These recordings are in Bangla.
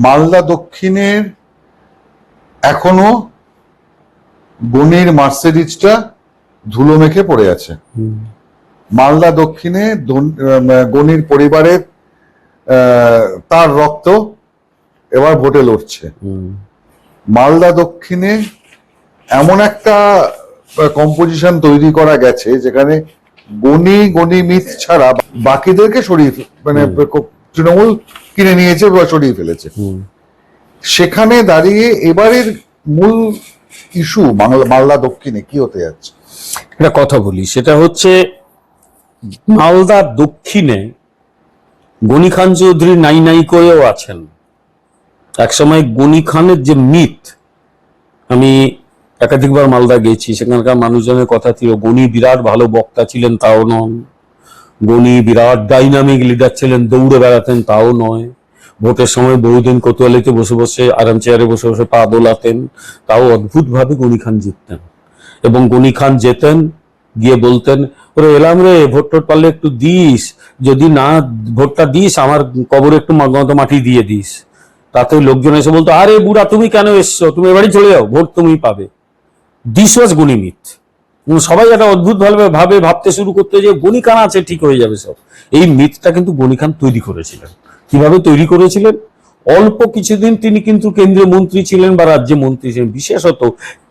মালদা দক্ষিণের এখনো গনির মার্সিডিজটা ধুলো মেখে পড়ে আছে। মালদা দক্ষিণে গনির পরিবারের তার রক্ত এবার ভোটে লড়ছে। মালদা দক্ষিণে এমন একটা কম্পোজিশন তৈরি করা গেছে যেখানে গনি মিথ ছাড়া বাকিদেরকে সরিয়ে মানে তৃণমূল কিনে নিয়েছে বা সরিয়ে ফেলেছে। সেখানে দাঁড়িয়ে এবারের মূল ইস্যু মালদা দক্ষিণে কি হতে যাচ্ছে? একটা কথা বলি, সেটা হচ্ছে মালদা দক্ষিণে গনি খান চৌধুরী নাই নাই করেও আছেন। একসময় গনি খানের যে মিথ, আমি একাধিকবার মালদা গেছি, সেখানকার মানুষজনের কথা ছিল গনি বিরাট ভালো বক্তা ছিলেন তাও নন, গনি বিরাট ডাইনামিক লিডার ছিলেন, দৌড়ে বেড়াতেন তাও নয়, ভোটের সময় বহুদিন কোতোয়ালিতে বসে বসে আরাম চেয়ারে বসে বসে পা দোলাতেন, তাও অদ্ভুত ভাবে গনি খান জিততেন। এবং গনি খান যেতেন, গিয়ে বলতেন ওরে এলাম রে, ভোট টোট পারলে একটু দিস, যদি না ভোটটা দিস আমার কবরে একটু মাটি দিয়ে দিস। তাতে লোকজন এসে বলতো আরে বুড়া তুমি কেন এসছো, তুমি এবারই চলে যাও, ভোট তুমি পাবে। This was Gani myth. সবাই একটা অদ্ভুত ভাবে ভাবতে শুরু করতে যে গনি খান আছে ঠিক হয়ে যাবে সব। এই মিথটা কিন্তু গনি খান তৈরি করেছিলেন। কিভাবে তৈরি করেছিলেন? অল্প কিছুদিন তিনি কিন্তু কেন্দ্রীয় মন্ত্রী ছিলেন বা রাজ্য মন্ত্রী ছিলেন, বিশেষত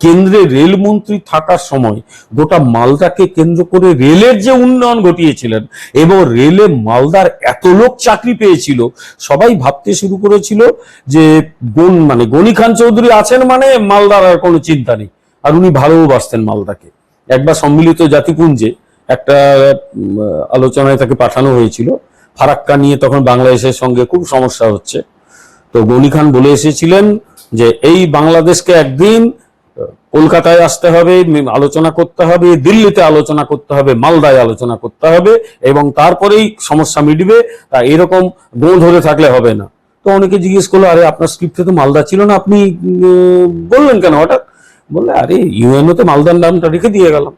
কেন্দ্রে রেলমন্ত্রী থাকার সময় গোটা মালদাকে কেন্দ্র করে রেলের যে উন্নয়ন ঘটিয়েছিলেন এবং রেলে মালদার এত লোক চাকরি পেয়েছিল, সবাই ভাবতে শুরু করেছিল যে গনি খান চৌধুরী আছেন মানে মালদার আর কোনো চিন্তা নেই। আর উনি ভালোবাসতেন মালদাকে। একবার সম্মিলিত জাতিপুঞ্জে একটা আলোচনায় তাকে পাঠানো হয়েছিল, ফারাক্কা নিয়ে তখন বাংলাদেশের সঙ্গে খুব সমস্যা হচ্ছে। তো গনি খান বলে এসেছিলেন যে এই বাংলাদেশকে একদিন কলকাতায় আসতে হবে, আলোচনা করতে হবে, দিল্লিতে আলোচনা করতে হবে, মালদায় আলোচনা করতে হবে এবং তারপরেই সমস্যা মিটবে, তা এরকম গো ধরে থাকলে হবে না। তো অনেকে জিজ্ঞেস করলো আরে আপনার স্ক্রিপ্টে তো মালদা ছিল না, আপনি বললেন কেন হঠাৎ? বললে আরে ইউএনও তে মালদার নামটা রেখে দিয়ে গেলাম।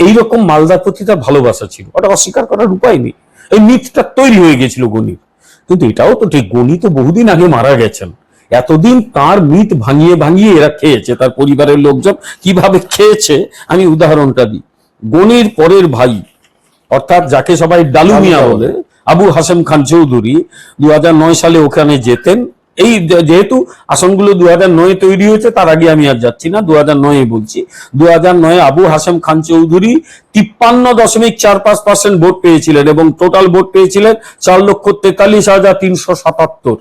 এইরকম মালদার প্রতি তার ভালোবাসা ছিল, ওটা অস্বীকার করার উপায় নেই। এই মিথটা তৈরি হয়ে গেছিল গনির। কিন্তু এটাও তো ঠিক, গনি তো বহুদিন আগে মারা গেছেন, এতদিন তার মিথ ভাঙিয়ে ভাঙিয়ে এরা খেয়েছে, তার পরিবারের লোকজন কিভাবে খেয়েছে আমি উদাহরণটা দিই। গনির পরের ভাই অর্থাৎ যাকে সবাই ডালু মিয়া বলে, আবু হাসেম খান চৌধুরী 2009 সালে ওখানে যেতেন। এই যেহেতু আসনগুলো 2009 তৈরি হয়েছে, তার আগে আমি আর যাচ্ছি না, 2009 বলছি। 2009 আবু হাসেম খান চৌধুরী 53.45% ভোট পেয়েছিলেন এবং টোটাল ভোট পেয়েছিলেন 4,43,377।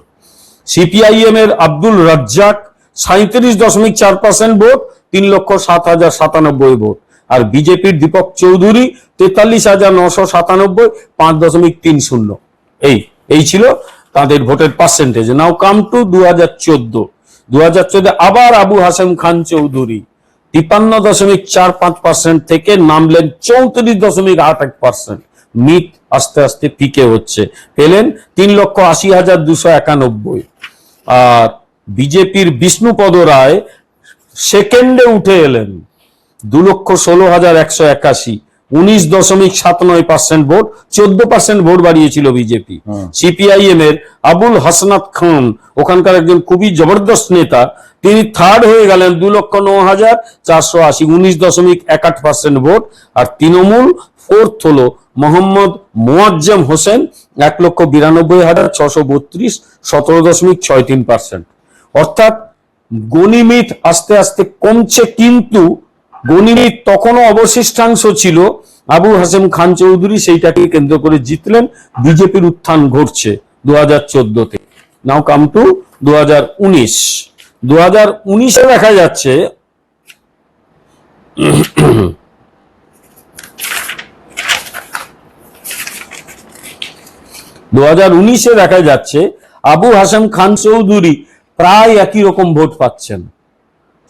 সিপিআইএম এর আব্দুল রাজ্জাক 37.4% ভোট, 3,07,097 ভোট। আর বিজেপির দীপক চৌধুরী 43,997, 5.30। এই ছিল তাদের ভোটের পার্সেন্টেজ। নাও কাম টু 2014 আবার আবু হাসেম খান চৌধুরী 53.45% থেকে নামলেন 34.81%। মিট আস্তে আস্তে পিকে হচ্ছে, পেলেন 3,80,291। আর বিজেপির বিষ্ণুপদ রায় সেকেন্ডে উঠে এলেন 2,16,181, 19.79% ভোট, 14% ভোট বাড়িয়েছিল বিজেপি। সিপিআইএম এর আবুল হাসনাত খান, ওখানকার একজন খুবই জবরদস্ত নেতা, তিনি থার্ড হয়ে গেলেন 2,09,480, 19.61% ভোট। আর তৃণমূল ফোর্থ হলো মোহাম্মদ মোয়াজ্জেম হোসেন, 1,92,632, 17.63%। অর্থাৎ গনিমিত আস্তে আস্তে কমছে, কিন্তু গনিমিত তখনও অবশিষ্টাংশ ছিল। আবু হাসেম খান চৌধুরী সেইটাকে কেন্দ্র করে জিতলেন, বিজেপির উত্থান ঘটছে 2014-তে। নাও কাম টু 2019। 2019-এ দেখা যাচ্ছে আবু হাসেম খান চৌধুরী প্রায় একই রকম ভোট পাচ্ছেন,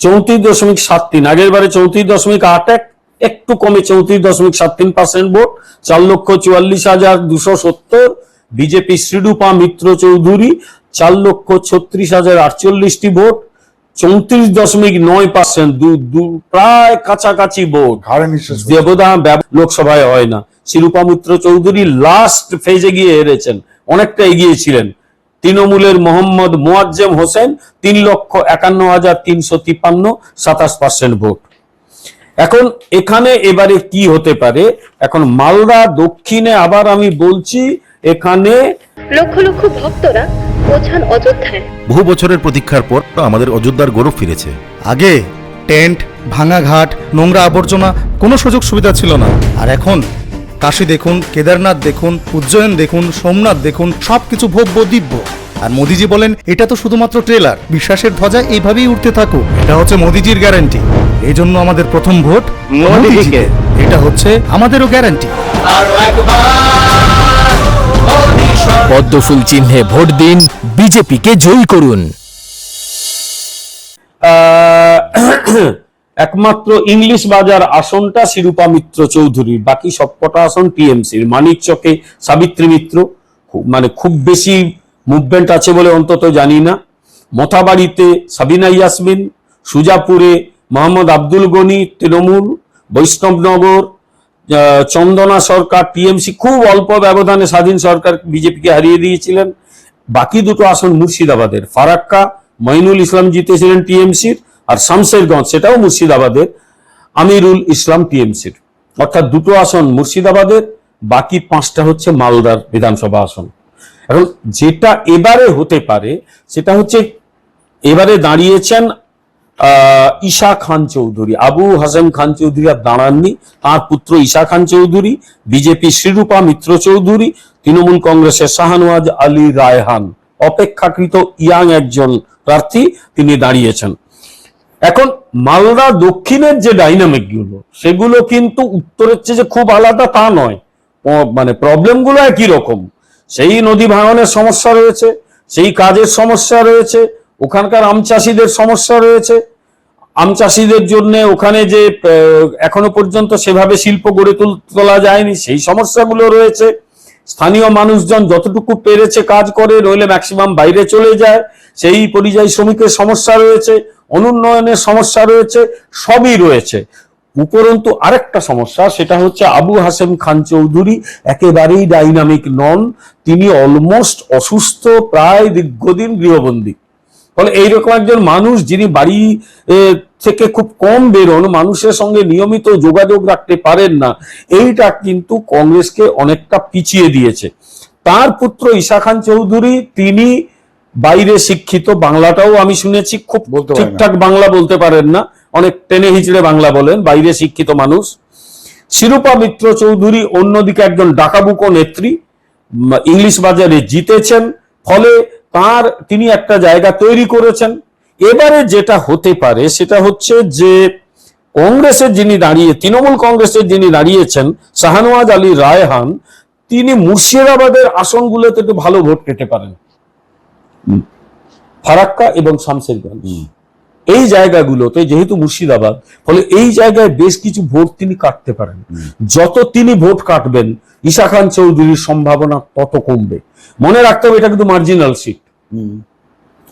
34.73। আগের বারে 34.81, একটু কমে 34.73% ভোট, 4,44,270। বিজেপি শ্রীরূপা মিত্র চৌধুরী 4,36,048 ভোট, 34.9%, প্রায় কাছাকাছি ভোট। দেবদাহ লোকসভায় হয় না। শ্রীরূপা মিত্র চৌধুরী লাস্ট ফেজে গিয়ে হেরেছেন, অনেকটা এগিয়ে ছিলেন, তৃণমূলের মোহাম্মদ মোয়াজ্জেম হোসেন 3,51,353, 27% ভোট। এখন এখানে এবারে কি হতে পারে, এখন মালদা দক্ষিণে আবার আমি বলছি, এখানে লক্ষ লক্ষ ভক্তরা পৌঁছান অযোধ্যায়। বহু বছরের প্রতীক্ষার পর আমাদের অযোধ্যার গৌরব ফিরেছে। আগে টেন্ট, ভাঙা ঘাট, নোংরা আবর্জনা, কোনো সুযোগ সুবিধা ছিল না। আর এখন কাশী দেখুন, কেদারনাথ দেখুন, উজ্জয়ন দেখুন, সোমনাথ দেখুন, সবকিছু ভব্য দিব্য। আর মোদিজি বলেন এটা তো শুধুমাত্র ট্রেলার, বিশ্বাসের ধ্বজা এইভাবেই উঠতে থাকুক। এটা হচ্ছে মোদিজির গ্যারান্টি। এই জন্য আমাদের প্রথম ভোট মোদিজিকে। এটা হচ্ছে আমাদেরও গ্যারান্টি। পদ্মফুল চিহ্নে ভোট দিন, বিজেপিকে জয়ী করুন। একমাত্র ইংলিশ বাজার আসনটা শিরূপা মিত্র চৌধুরীর, বাকি সবকটা আসন টিএমসির। মানিকচকে সাবিত্রী মিত্র, মানে খুব বেশি মুভমেন্ট আছে বলে অন্তত জানি না। মথাবাড়িতে সাবিনা ইয়াসমিন, সুজাপুরে মোহাম্মদ আব্দুল গনি তৃণমূল, বৈষ্ণবনগর চন্দনা সরকার টিএমসি, খুব অল্প ব্যবধানে স্বাধীন সরকার বিজেপিকে হারিয়ে দিয়েছিলেন। বাকি দুটো আসন মুর্শিদাবাদের, ফারাক্কা মঈনুল ইসলাম জিতেছিলেন টিএমসির, আর শামশেরগঞ্জ সেটাও মুর্শিদাবাদের, আমিরুল ইসলাম টিএমসির। অর্থাৎ দুটো আসন মুর্শিদাবাদের, বাকি 5টা হচ্ছে মালদার বিধানসভা আসন। এখন যেটা এবারে হতে পারে সেটা হচ্ছে, এবারে দাঁড়িয়েছেন ঈশা খান চৌধুরী। আবু হাসেম খান চৌধুরী আর দাঁড়াননি, তার পুত্র ঈশা খান চৌধুরী, বিজেপি শিরূপা মিত্র চৌধুরী, তৃণমূল কংগ্রেসের শাহনওয়াজ আলী রায়হান, অপেক্ষাকৃত ইয়াং একজন প্রার্থী, তিনি দাঁড়িয়েছেন। এখন মালদা দক্ষিণের যে ডাইনামিক গুলো, সেগুলো কিন্তু উত্তরের চেয়ে যে খুব আলাদা তা নয়, মানে প্রবলেম গুলো একই রকম। সেই নদী ভাঙনের সমস্যা রয়েছে, সেই কাজের সমস্যা রয়েছে, ওখানকার আম চাষিদের সমস্যা রয়েছে, আম চাষিদের জন্য ওখানে যে এখনো পর্যন্ত সেভাবে শিল্প গড়ে তোলা যায়নি, সেই সমস্যাগুলো রয়েছে। স্থানীয় মানুষজন যতটুকু পেরেছে কাজ করে, নইলে ম্যাক্সিমাম বাইরে চলে যায়, সেই পরিযায়ী শ্রমিকের সমস্যা রয়েছে, অনুন্নয়নের সমস্যা রয়েছে, সবই রয়েছে। উপরন্তু আরেকটা সমস্যা, সেটা হচ্ছে আবু হাসেম খান চৌধুরী একেবারেই ডাইনামিক নন, তিনি অলমোস্ট অসুস্থ, প্রায় দীর্ঘদিন গৃহবন্দী। ফলে এইরকম একজন মানুষ, যিনি বাড়ি থেকে খুব কম বেরোন, মানুষের সঙ্গে নিয়মিত যোগাযোগ রাখতে পারেন না, এইটা কিন্তু কংগ্রেসকে অনেকটা পিছিয়ে দিয়েছে। তার পুত্র ঈশা খান চৌধুরী, তিনি বাইরে শিক্ষিত, বাংলাটাও আমি শুনেছি খুব ঠিকঠাক বাংলা বলতে পারেন না, অনেক টেনে হিচড়ে বাংলা বলেন, বাইরে শিক্ষিত মানুষ। শিরূপা মিত্র চৌধুরী অন্যদিকে একজন ডাকাবুকো নেত্রী, ইংলিশ বাজারে জিতেছেন, ফলে তিনি একটা জায়গা তৈরি করেছেন। এবারে যেটা হতে পারে সেটা হচ্ছে যে কংগ্রেসের যিনি দাঁড়িয়ে, তৃণমূল কংগ্রেসের যিনি দাঁড়িয়েছেন শাহনওয়াজ আলী রায়হান, তিনি মুর্শিদাবাদের আসনগুলোতে একটু ভালো ভোট পেতে পারেন, ফারাক্কা এবং শামশেরগঞ্জ এই জায়গাগুলোতে, যেহেতু মুর্শিদাবাদ, ফলে এই জায়গায় বেশ কিছু ভোট তিনি কাটতে পারেন। যত তিনি ভোট কাটবেন, ঈশা খান চৌধুরীর সম্ভাবনা তত কমবে। মনে রাখতে হবে এটা কিন্তু মার্জিনাল সিট,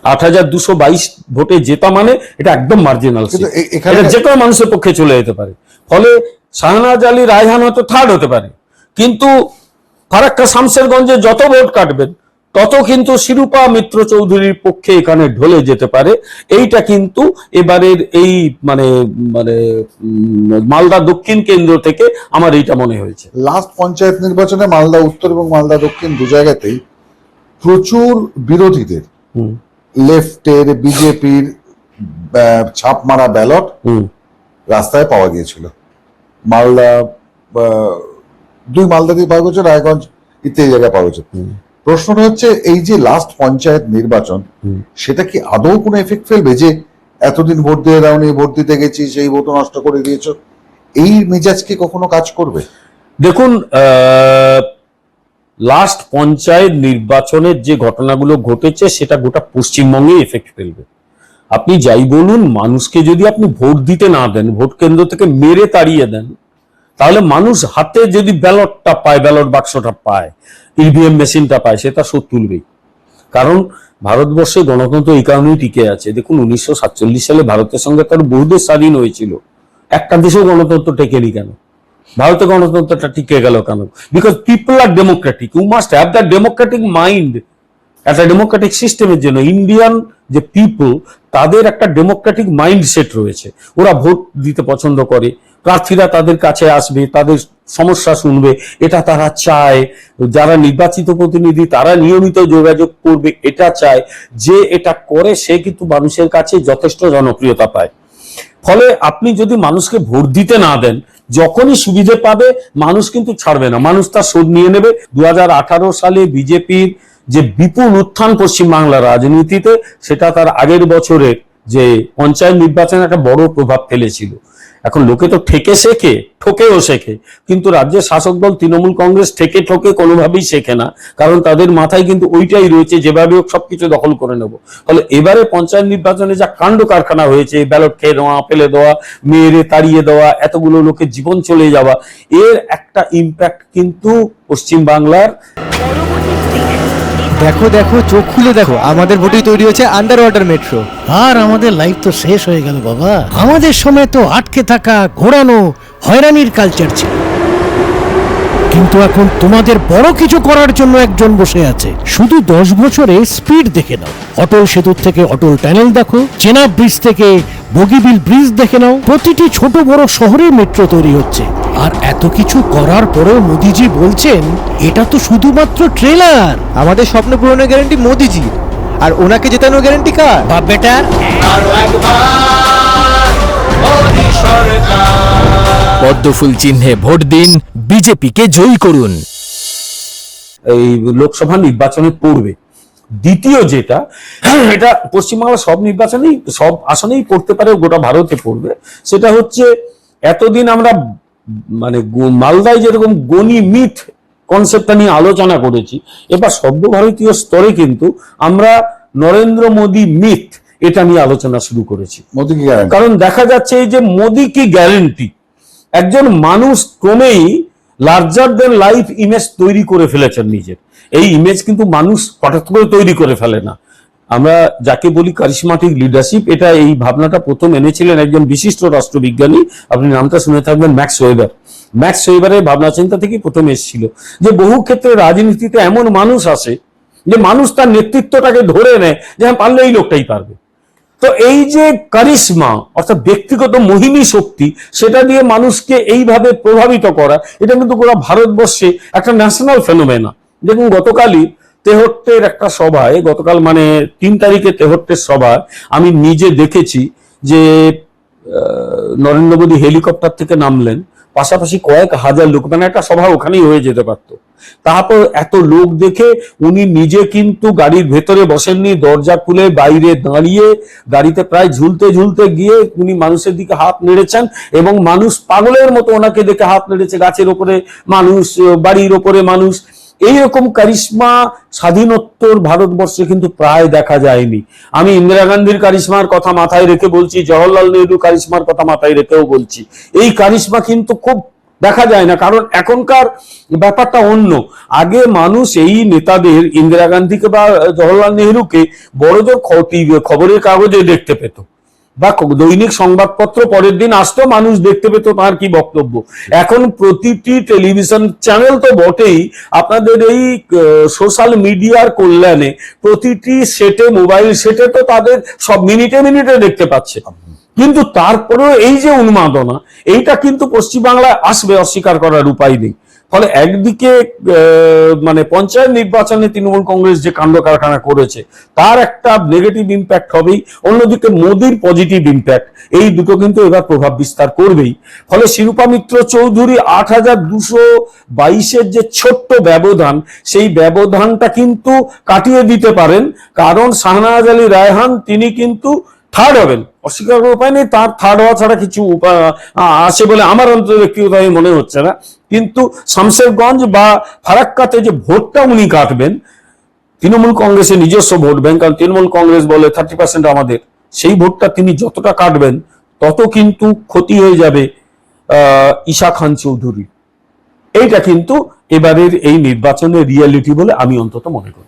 8,222 ভোটে জেতা মানে এটা একদম মার্জিনাল সিট, এটা যে কোনো মানুষের পক্ষে চলে যেতে পারে। ফলে শাহনওয়াজ আলী রায়হান হয়তো থার্ড হতে পারে, কিন্তু ফারাক্কা শামশেরগঞ্জে যত ভোট কাটবেন তত কিন্তু শিরূপা মিত্র চৌধুরীর পক্ষে এখানে ঢলে যেতে পারে। এইটা কিন্তু এবারের এই মানে মানে মালদা দক্ষিণ কেন্দ্র থেকে আমার এইটা মনে হয়েছে। লাস্ট পঞ্চায়েত নির্বাচনে মালদা উত্তর এবং মালদা দক্ষিণ দু জায়গাতেই প্রচুর বিরোধীদের, লেফটের, বিজেপির ছাপ মারা ব্যালট রাস্তায় পাওয়া গিয়েছিল। মালদা, মালদা দিয়ে পাওয়া গেছে, রায়গঞ্জ ইত্যাদি জায়গায় পাওয়া গেছে। প্রশ্নটা হচ্ছে, এই যে লাস্ট পঞ্চায়েত নির্বাচন, সেটা কি আদৌ কোনো এফেক্ট ফেলবে, যে এতদিন ভোট দিয়ে দাওনি, ভোট দিতে গেছি, সেই ভোট নষ্ট করে দিয়েছ, এই মেজাজ কি কখনো কাজ করবে? দেখুন, লাস্ট পঞ্চায়েত নির্বাচনের যে ঘটনাগুলো ঘটেছে সেটা গোটা পশ্চিমবঙ্গে এফেক্ট ফেলবে। আপনি যাই বলুন, মানুষকে যদি আপনি ভোট দিতে না দেন, ভোট কেন্দ্র থেকে মেরে তাড়িয়ে দেন, তাহলে মানুষ হাতে যদি ব্যালটটা পায়, ব্যালট বাক্সটা পায়, ইভিএম মেশিনটা পায়, সেটা শোধ তুলবেই। কারণ ভারতবর্ষে গণতন্ত্র এই কারণেই টিকে আছে। দেখুন, 1947 সালে ভারতের সঙ্গে তার বহু দেশ স্বাধীন হয়েছিল, একটা দেশেও গণতন্ত্র টেকেনি কেন? ভারতে গণতন্ত্রটা টিকে গেল কেন? Because people are democratic, you must have that democratic mind একটা ডেমোক্রেটিক সিস্টেমের জন্য ইন্ডিয়ান যে পিপল, তাদের একটা ডেমোক্রেটিক মাইন্ডসেট রয়েছে, ওরা ভোট দিতে পছন্দ করে, প্রার্থীরা তাদের কাছে আসবে, তাদের সমস্যা শুনবে, এটা তারা চায়। যারা নির্বাচিত প্রতিনিধি তারা নিয়মিত যোগাযোগ করবে, এটা চায়। যে এটা করে সে কিন্তু মানুষের কাছে যথেষ্ট জনপ্রিয়তা পায়। ফলে আপনি যদি মানুষকে ভোট দিতে না দেন, যখনই সুবিধে পাবে মানুষ কিন্তু ছাড়বে না, মানুষ তার শোধ নিয়ে নেবে। 2018 সালে বিজেপির যে বিপুল উত্থান পশ্চিমবাংলার রাজনীতিতে, সেটা তার আগের বছরের যে পঞ্চায়েত নির্বাচনে একটা বড় প্রভাব ফেলেছিল। এখন লোকে তো ঠেকে শেখে, ঠকেও শেখে, কিন্তু রাজ্যের শাসক দল তৃণমূল কংগ্রেস ঠেকে কোনোভাবেই শেখে না, কারণ তাদের মাথায় কিন্তু ওইটাই রয়েছে, যেভাবে সবকিছু দখল করে নেব। ফলে এবারে পঞ্চায়েত নির্বাচনে যা কাণ্ড কারখানা হয়েছে, ব্যালট খেয়ে দেওয়া, ফেলে দেওয়া, মেয়েরে তাড়িয়ে দেওয়া, এতগুলো লোকের জীবন চলে যাওয়া, এর একটা ইম্প্যাক্ট কিন্তু পশ্চিমবাংলার। দেখো দেখো, চোখ খুলে দেখো, আমাদের ভোটেই তৈরি হচ্ছে আন্ডার ওয়াটার মেট্রো। আর আমাদের লাইফ তো শেষ হয়ে গেল বাবা। আমাদের সময় তো আটকে থাকা, ঘোরানো, হয়রানির কালচার ছিল, কিন্তু এখন তোমাদের বড় কিছু করার জন্য একজন বসে আছে। শুধু 10 বছরে স্পিড দেখে নাও। অটল সেতুর থেকে অটল টানেল দেখো, চেনাব ব্রিজ থেকে বগিবিল ব্রিজ দেখে নাও। প্রতিটি ছোট বড় শহরে মেট্রো তৈরি হচ্ছে। আর এত কিছু করার পরেও মোদিজি বলছেন এটা তো শুধুমাত্র ট্রেলার। আমাদের স্বপ্ন পূরণের গ্যারান্টি মোদিজি, আর ওনাকে জেতানোর গ্যারান্টি কার? বা বেটার পদ্মফুল চিহ্নে ভোট দিন, বিজেপিকে জয়ী করুন। এই লোকসভা নির্বাচনে পড়বে। দ্বিতীয় যেটা, এটা পশ্চিমবাংলার সব নির্বাচনেই, সব আসনেই পড়তে পারে, গোটা ভারতে পড়বে, সেটা হচ্ছে এতদিন আমরা মানে মালদায় যেরকম গণি মিথ কনসেপ্টটা নিয়ে আলোচনা করেছি, এবার সর্বভারতীয় স্তরে কিন্তু আমরা নরেন্দ্র মোদী মিথ এটা নিয়ে আলোচনা শুরু করেছি। মোদী কি গ্যারান্টি? কারণ দেখা যাচ্ছে এই যে মোদী কি গ্যারেন্টি, একজন মানুষ ক্রমেই লার্জার দেন লাইফ ইমেজ তৈরি করে ফেলেছেন নিজের। এই ইমেজ কিন্তু মানুষ হঠাৎ করে তৈরি করে ফেলে না। আমরা যাকে বলি কারিশমাটিক লিডারশিপ, এটা এই ভাবনাটা প্রথম এনেছিলেন একজন বিশিষ্ট রাষ্ট্রবিজ্ঞানী, আপনি নামটা শুনে থাকবেন, ম্যাক্স ওয়েবার। ম্যাক্স ওয়েবারের ভাবনা চিন্তা থেকে প্রথম এসেছিল যে বহু ক্ষেত্রে রাজনীতিতে এমন মানুষ আসে যে মানুষ তার নেতৃত্বটাকে ধরে নেয়, যে হ্যাঁ পারলে এই লোকটাই পারবে। তো এই যে কারিশমা অর্থাৎ ব্যক্তিগত মোহিনী শক্তি, সেটা দিয়ে মানুষকে এইভাবে প্রভাবিত করা, এটা কিন্তু পুরো ভারতবর্ষে একটা ন্যাশনাল ফেনোমেনা। দেখুন গতকালই তেহট্টের একটা সভায়, গতকাল মানে 3 তারিখে তেহট্টের সভায় আমি নিজে দেখেছি যে নরেন্দ্র মোদী হেলিকপ্টার থেকে নামলেন, পাশাপাশি কয়েক হাজার লোক, মানে একটা সভা ওখানেই হয়ে যেতে পারত। তারপর এত লোক দেখে উনি নিজে কিন্তু গাড়ির ভেতরে বসেননি, দরজা খুলে বাইরে দাঁড়িয়ে গাড়িতে প্রায় ঝুলতে ঝুলতে গিয়ে উনি মানুষের দিকে হাত নেড়েছেন, এবং মানুষ পাগলের মতো ওনাকে দেখে হাত নেড়েছে। গাছের ওপরে মানুষ, বাড়ির ওপরে মানুষ, এইরকম কারিশমা স্বাধীনোত্তর ভারতবর্ষে কিন্তু প্রায় দেখা যায়নি। আমি ইন্দিরা গান্ধীর কারিশমার কথা মাথায় রেখে বলছি, জওহরলাল নেহরু কারিশমার কথা মাথায় রেখেও বলছি, এই কারিশমা কিন্তু খুব দেখা যায় না, কারণ এখনকার ব্যাপারটা অন্য। আগে মানুষ এই নেতাদের, ইন্দিরা গান্ধীকে বা জওহরলাল নেহরুকে বড়জোর খবরের কাগজে দেখতে পেত, বা দৈনিক সংবাদপত্র পরের দিন আসতো, মানুষ দেখতে পেত তার কি বক্তব্য। এখন প্রতিটি টেলিভিশন চ্যানেল তো বটেই, আপনাদের এই সোশ্যাল মিডিয়ার কল্যাণে প্রতিটি সেটে, মোবাইল সেটে তো তাদের সব মিনিটে মিনিটে দেখতে পাচ্ছে। কিন্তু তারপরেও এই যে উন্মাদনা, এইটা কিন্তু পশ্চিমবাংলায় আসবে, অস্বীকার করার উপায় নেই। ফলে একদিকে মানে পঞ্চায়েত নির্বাচনে তৃণমূল কংগ্রেস যে কাণ্ড কারখানা করেছে তার একটা নেগেটিভ ইম্প্যাক্ট হবেই, অন্যদিকে মোদির পজিটিভ ইম্প্যাক্ট, এই দুটো কিন্তু এবার প্রভাব বিস্তার করবেই। ফলে শিরূপা মিত্র চৌধুরী 8222-এর যে ছোট্ট ব্যবধান, সেই ব্যবধানটা কিন্তু কাটিয়ে দিতে পারেন, কারণ শাহনওয়াজ আলী রায়হান তিনি কিন্তু থার্ড হবেন, অস্বীকার করার উপায় নেই। তার থার্ড হওয়া ছাড়া কিছু আছে বলে আমার অন্তত ব্যক্তিগতভাবে মনে হচ্ছে না। কিন্তু শামশেরগঞ্জ বা ফারাক্কাতে যে ভোটটা উনি কাটবেন, তৃণমূল কংগ্রেসের নিজস্ব ভোট ব্যাংক, কারণ তৃণমূল কংগ্রেস বলে 30% আমাদের, সেই ভোটটা তিনি যতটা কাটবেন তত কিন্তু ক্ষতি হয়ে যাবে ঈশা খান চৌধুরী। এইটা কিন্তু এবারের এই নির্বাচনের রিয়ালিটি বলে আমি অন্তত মনে করি।